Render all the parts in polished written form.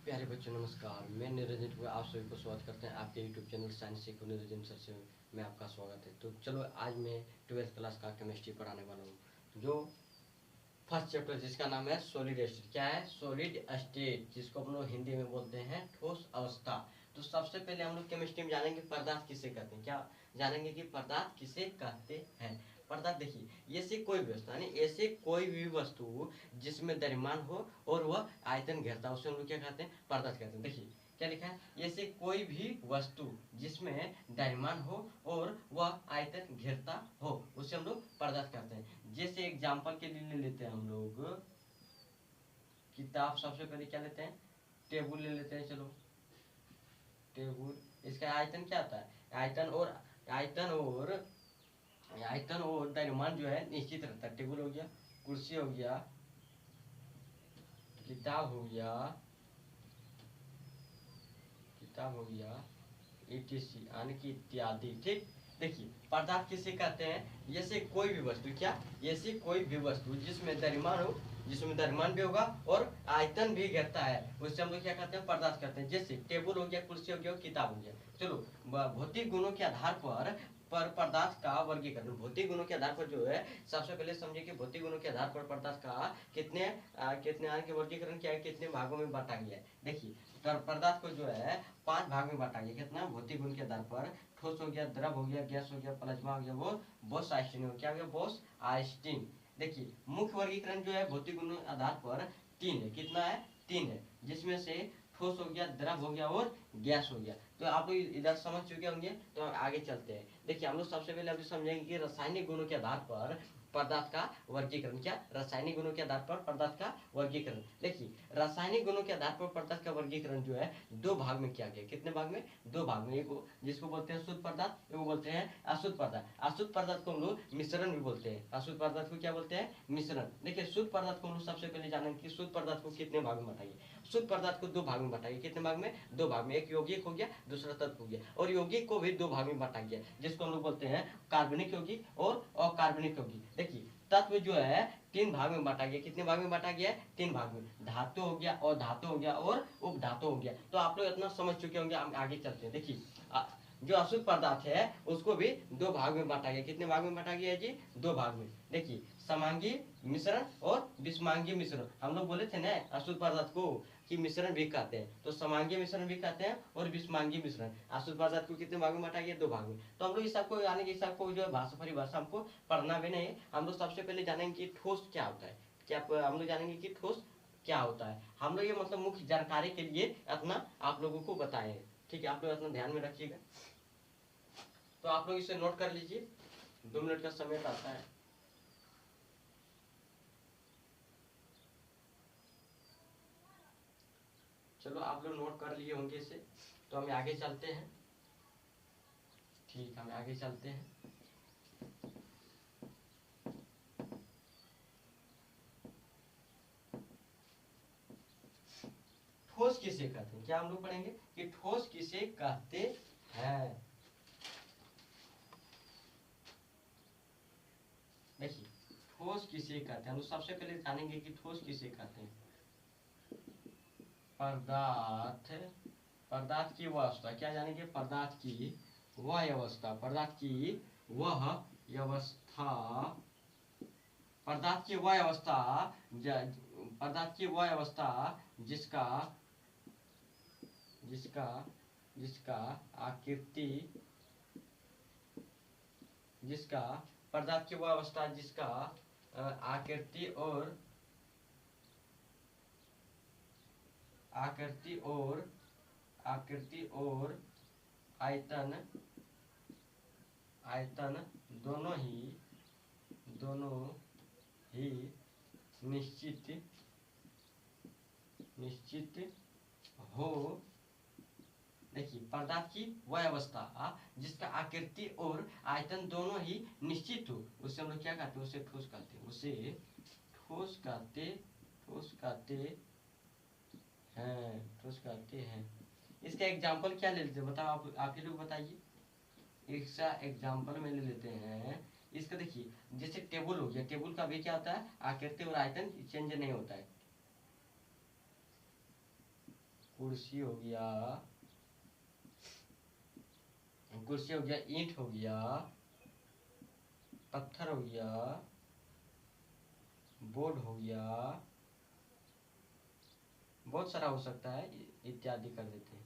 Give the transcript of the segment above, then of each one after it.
प्यारे बच्चों नमस्कार। मैं निरंजन को आप सभी को स्वागत करते हैं आपके यूट्यूब चैनल साइंस सीखो निरंजन सर से मैं आपका स्वागत है। तो चलो आज मैं 12th क्लास का केमिस्ट्री पढ़ाने वाला हूँ। जो फर्स्ट चैप्टर जिसका नाम है सॉलिड स्टेट। क्या है? सॉलिड स्टेट, जिसको हम लोग हिंदी में बोलते हैं ठोस अवस्था। तो सबसे पहले हम लोग केमिस्ट्री में जानेंगे पदार्थ किसे कहते हैं। क्या जानेंगे कि पदार्थ किसे कहते हैं। पदार्थ देखिए, ऐसे कोई भी वस्तु यानी ऐसे कोई भी वस्तु जिसमें द्रव्यमान हो और वह आयतन घेरता है उसे हम लोग क्या कहते हैं? पदार्थ कहते हैं। देखिए क्या लिखा है, ऐसे कोई भी वस्तु जिसमें द्रव्यमान हो और वह आयतन घेरता हो उसे हम लोग पदार्थ कहते हैं। जैसे एग्जाम्पल के लिए ले लेते हैं हम लोग किताब। सबसे पहले क्या लेते हैं? टेबुल ले लेते हैं। चलो टेबुल, इसका आयतन क्या आता है? आयतन और द्रव्यमान जो है निश्चित रहता है। टेबुल हो गया, कुर्सी हो गया, किताब हो गया, etc यानी कि इत्यादि। ठीक, देखिए पदार्थ किसे कहते हैं? जैसे कोई भी वस्तु, क्या ऐसी कोई भी वस्तु जिसमें द्रव्यमान हो, जिसमें द्रव्यमान भी होगा और आयतन भी घेरता है उससे हम लोग क्या कहते हैं? पदार्थ कहते हैं। जैसे टेबल हो गया, कुर्सी हो गया, किताब हो गया। चलो भौतिक गुणों के आधार पर पदार्थ का वर्गीकरण। भौतिक गुणों के आधार पर जो है, सबसे पहले समझिए कि भौतिक गुणों के आधार पर पदार्थ का कितने आने के वर्गीकरण क्या है, कितने भागों में बांटा गया है। देखिए पदार्थ को जो है 5 भाग में बांटा गया। कितना? भौतिक गुण के आधार पर। ठोस हो गया, द्रव हो गया, गैस हो गया, प्लाज्मा हो गया, वो बोस आइंस्टीन हो गया। क्या हो गया? बोस आइंस्टीन। देखिए मुख्य वर्गीकरण जो है भौतिक गुण के आधार पर 3 है। कितना है? 3 है, जिसमें से ठोस हो गया, द्रव हो गया और गैस हो गया। तो आप लोग इधर समझ चुके होंगे, तो आगे चलते हैं। देखिए हम लोग सबसे पहले अभी समझेंगे कि रासायनिक गुणों के आधार पर पदार्थ का वर्गीकरण। क्या? रासायनिक गुणों के आधार पर पदार्थ का वर्गीकरण। देखिए रासायनिक गुणों के आधार पर पदार्थ का वर्गीकरण जो है 2 भाग में किया गया। कितने भाग में? 2 भाग में। एक जिसको बोलते हैं शुद्ध पदार्थ, एक बोलते हैं अशुद्ध पदार्थ। अशुद्ध पदार्थ को हम लोग मिश्रण भी बोलते हैं। अशुद्ध पदार्थ को क्या बोलते हैं? मिश्रण। देखिए शुद्ध पदार्थ को हम लोग सबसे पहले जानेंगे कि शुद्ध पदार्थ को कितने भाग में बांटाइए। शुद्ध पदार्थ को 2 भाग में बांटाइए। कितने भाग में? 2 भाग में। एक यौगिक हो गया, दूसरा तत्व हो गया। और यौगिक को भी 2 भाग में बांटा गया, जिसको हम लोग बोलते हैं कार्बनिक यौगिक और अकार्बनिक यौगिक। देखिए तत्व जो है 3 भाग में बांटा गया। कितने भाग में बांटा गया है? 3 भाग में। धातु हो गया, अधातु हो गया और उपधातु हो गया। तो आप लोग इतना समझ चुके होंगे। हम आगे चलते हैं। देखिए जो अशुद्ध पदार्थ है उसको भी 2 भाग में बांटा गया। कितने भाग में बांटा गया है जी? 2 भाग में। देखिए समांगी मिश्रण और विषमांगी मिश्रण। हम लोग बोले थे ना अशुद्ध पदार्थ को कि मिश्रण भी कहते हैं, तो समांगी मिश्रण भी कहते हैं और विषमांगी मिश्रण। अशुद्ध पदार्थ को कितने भाग में बांटा गया? 2 भाग में। तो हम लोग इस सबको यानी कि सबको जो है भाषा परिभाषा हमको पढ़ना भी नहीं। हम लोग सबसे पहले जानेंगे कि ठोस क्या होता है। क्या हम लोग जानेंगे कि ठोस क्या होता है। हम लोग ये मतलब मुख्य जानकारी के लिए अपना आप लोगों को बताए। ठीक है, आप लोग अपना ध्यान में रखिएगा। तो आप लोग इसे नोट कर लीजिए, 2 मिनट का समय आता है। चलो आप लोग नोट कर लिए होंगे इसे, तो हम आगे चलते हैं। ठीक, हम आगे चलते हैं। ठोस किसे कहते हैं? क्या हम लोग पढ़ेंगे कि ठोस किसे कहते हैं। देखिए ठोस किसे कहते हैं, हम लोग सबसे पहले जानेंगे कि ठोस किसे कहते हैं। पदार्थ, पदार्थ की वह अवस्था। क्या जानेंगे? पदार्थ की वह अवस्था। पदार्थ की वह अवस्था। पदार्थ की वह अवस्था, पदार्थ की वह अवस्था जिसका जिसका जिसका आकृति, जिसका पदार्थ की वह अवस्था जिसका आकृति और आकृति और आकृति और आयतन आयतन दोनों ही निश्चित निश्चित हो। देखिए पदार्थ की वह अवस्था जिसका आकृति और आयतन दोनों ही निश्चित हो उसे हम लोग क्या कहते हैं? उसे ठोस कहते हैं। उसे ठोस कहते हैं। ठोस कहते हैं। इसका एग्जाम्पल क्या ले लेते हैं? बताओ, आप ही लोग बताइए। इसका एग्जाम्पल में ले लेते हैं इसका। देखिए जैसे टेबल हो गया, टेबल का भी क्या होता है? आकृति और आयतन चेंज नहीं होता है। कुर्सी हो गया, कुर्सी हो गया, ईंट हो गया, पत्थर हो गया, बोर्ड हो गया, बहुत सारा हो सकता है, इत्यादि कर देते हैं।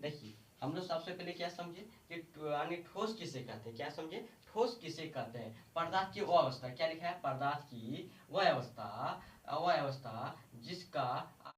देखिए हम लोग सबसे पहले क्या समझे कि यानी ठोस किसे कहते हैं, क्या समझे, ठोस किसे कहते हैं, पदार्थ की वो अवस्था, क्या लिखा है, पदार्थ की वह अवस्था, वह अवस्था जिसका